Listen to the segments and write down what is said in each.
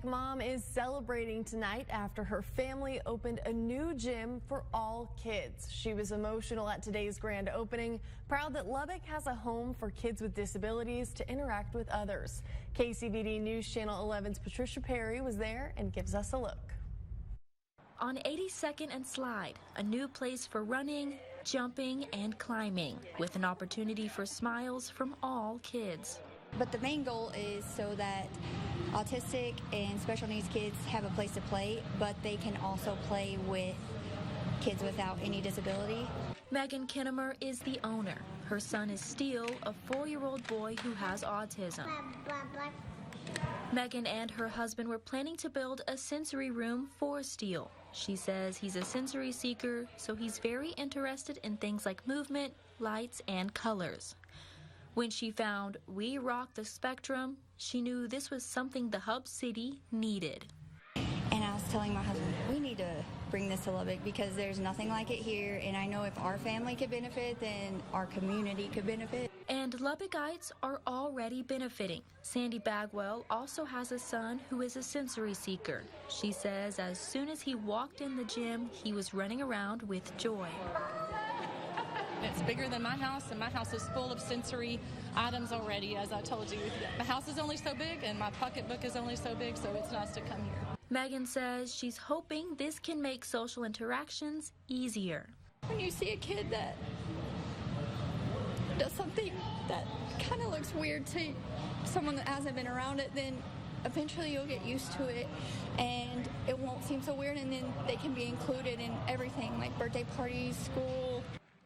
Mom is celebrating tonight after her family opened a new gym for all kids. She was emotional at today's grand opening, proud that Lubbock has a home for kids with disabilities to interact with others. KCBD News Channel 11's Patricia Perry was there and gives us a look. On 82nd and Slide, a new place for running, jumping, and climbing, with an opportunity for smiles from all kids. But the main goal is so that autistic and special needs kids have a place to play, but they can also play with kids without any disability. Megan Kinnemer is the owner. Her son is Steele, a 4-year-old boy who has autism. Megan and her husband were planning to build a sensory room for Steele. She says he's a sensory seeker, so he's very interested in things like movement, lights, and colors. When she found We Rock the Spectrum, she knew this was something the Hub City needed. And I was telling my husband, we need to bring this to Lubbock because there's nothing like it here, and I know if our family could benefit, then our community could benefit. And Lubbockites are already benefiting. Sandy Bagwell also has a son who is a sensory seeker. She says as soon as he walked in the gym, he was running around with joy. It's bigger than my house, and my house is full of sensory items already, as I told you. My house is only so big, and my pocketbook is only so big, so it's nice to come here. Megan says she's hoping this can make social interactions easier. When you see a kid that does something that kind of looks weird to someone that hasn't been around it, then eventually you'll get used to it, and it won't seem so weird, and then they can be included in everything, like birthday parties, school.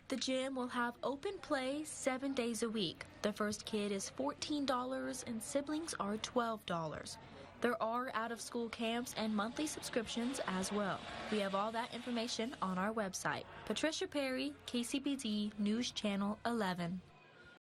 The gym will have open play 7 days a week. The first kid is $14 and siblings are $12. There are out-of-school camps and monthly subscriptions as well. We have all that information on our website. Patricia Perry, KCBD News Channel 11.